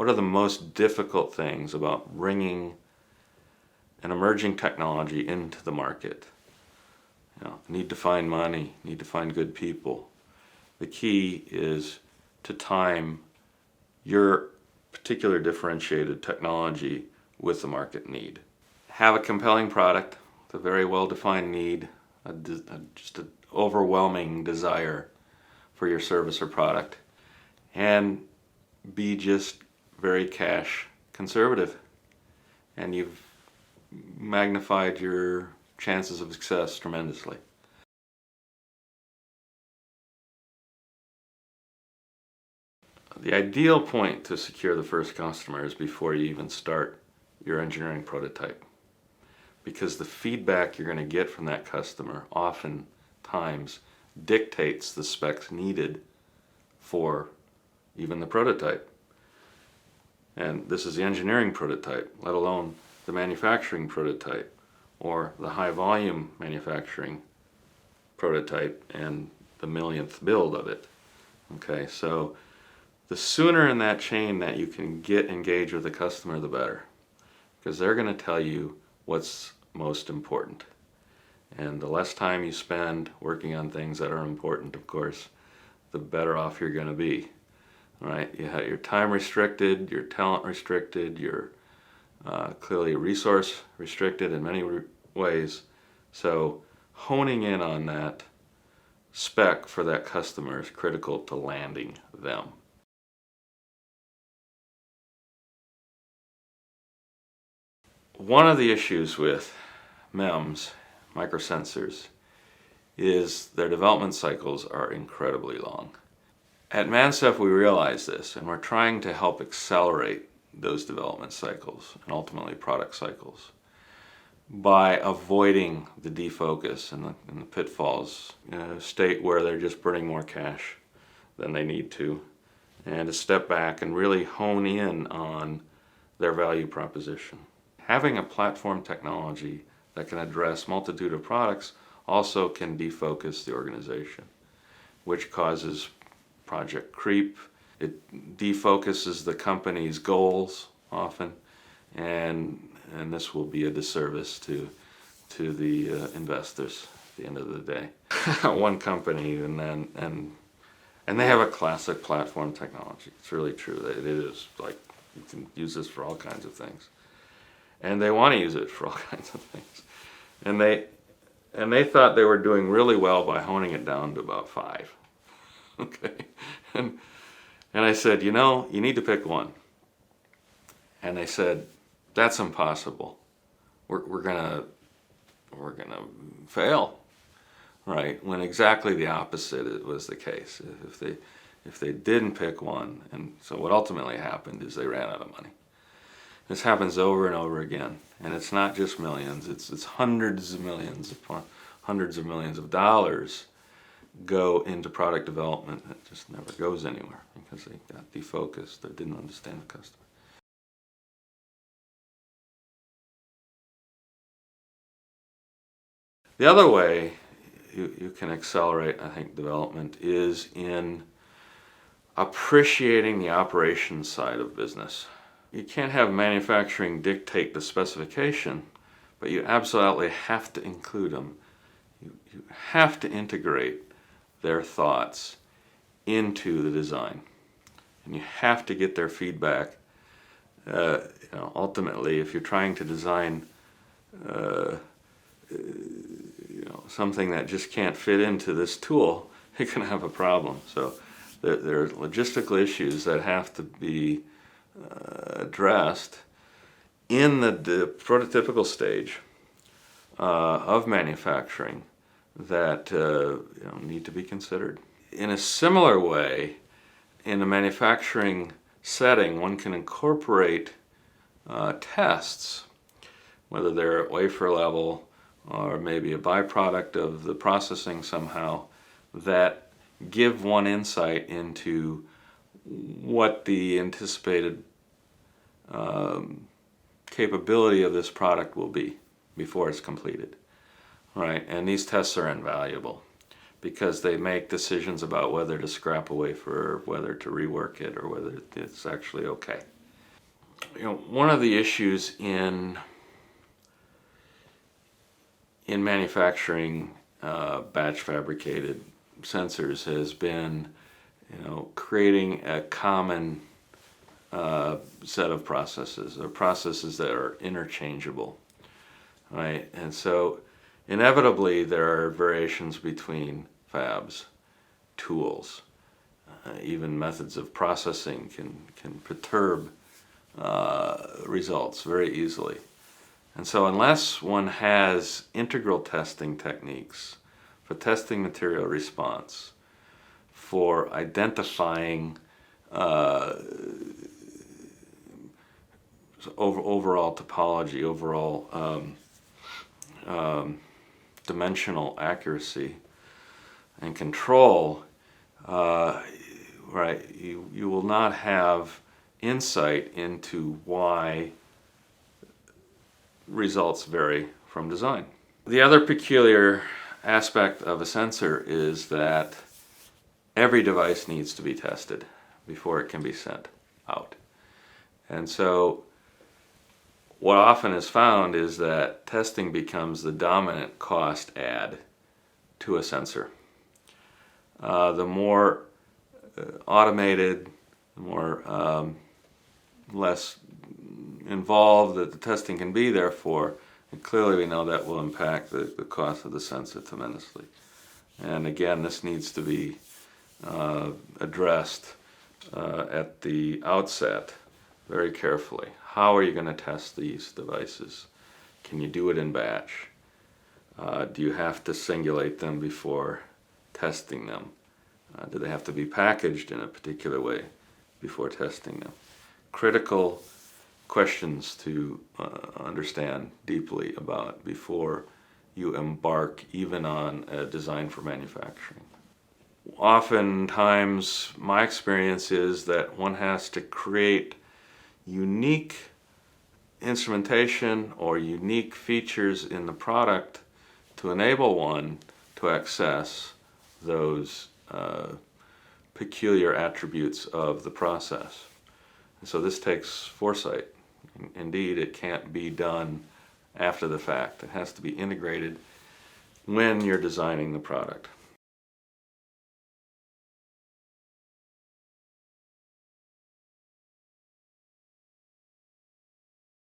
what are the most difficult things about bringing an emerging technology into the market? Need to find money, need to find good people. The key is to time your particular differentiated technology with the market need. Have a compelling product with a very well-defined need, just an overwhelming desire for your service or product, and be just very cash conservative. And you've magnified your chances of success tremendously. The ideal point to secure the first customer is before you even start your engineering prototype, because the feedback you're going to get from that customer oftentimes dictates the specs needed for even the prototype. And this is the engineering prototype, let alone the manufacturing prototype or the high volume manufacturing prototype and the millionth build of it. Okay, so the sooner in that chain that you can get engaged with the customer, the better, because they're going to tell you what's most important. And the less time you spend working on things that are important, of course, the better off you're going to be. Right? You have your time restricted, your talent restricted, you're clearly resource restricted in many ways. So honing in on that spec for that customer is critical to landing them. One of the issues with MEMS, microsensors, is their development cycles are incredibly long. At MANCEF we realize this, and we're trying to help accelerate those development cycles and ultimately product cycles by avoiding the defocus and the pitfalls in a state where they're just burning more cash than they need to, and to step back and really hone in on their value proposition. Having a platform technology that can address multitude of products also can defocus the organization, which causes project creep. It defocuses the company's goals often, and this will be a disservice to the investors at the end of the day. One company, and they have a classic platform technology. It's really true. It is like you can use this for all kinds of things, and they want to use it for all kinds of things. And they thought they were doing really well by honing it down to about 5. Okay, and I said, you need to pick one. And they said, that's impossible. We're gonna fail, right? When exactly the opposite was the case. If they didn't pick one, and so what ultimately happened is they ran out of money. This happens over and over again, and it's not just millions. It's hundreds of millions upon hundreds of millions of dollars go into product development that just never goes anywhere because they got defocused, they didn't understand the customer. The other way you can accelerate, I think, development is in appreciating the operations side of business. You can't have manufacturing dictate the specification, but you absolutely have to include them. You have to integrate their thoughts into the design, and you have to get their feedback. Ultimately, if you're trying to design something that just can't fit into this tool, you're going to have a problem. So there are logistical issues that have to be addressed in the prototypical stage of manufacturing that need to be considered. In a similar way, in a manufacturing setting, one can incorporate tests, whether they're at wafer level or maybe a byproduct of the processing somehow, that give one insight into what the anticipated capability of this product will be before it's completed. Right, and these tests are invaluable because they make decisions about whether to scrap a wafer, or whether to rework it, or whether it's actually okay. One of the issues in manufacturing batch fabricated sensors has been, creating a common set of processes, or processes that are interchangeable, right? And so inevitably there are variations between fabs, tools, even methods of processing can perturb results very easily. And so unless one has integral testing techniques for testing material response, for identifying overall topology, overall dimensional accuracy and control, right, you will not have insight into why results vary from design. The other peculiar aspect of a sensor is that every device needs to be tested before it can be sent out. And so what often is found is that testing becomes the dominant cost add to a sensor. The more automated, the more less involved that the testing can be, therefore, and clearly we know that will impact the cost of the sensor tremendously. And again, this needs to be addressed at the outset very carefully. How are you going to test these devices? Can you do it in batch? Do you have to singulate them before testing them? Do they have to be packaged in a particular way before testing them? Critical questions to understand deeply about before you embark even on a design for manufacturing. Oftentimes, my experience is that one has to create unique instrumentation or unique features in the product to enable one to access those peculiar attributes of the process. And so this takes foresight. Indeed, it can't be done after the fact. It has to be integrated when you're designing the product.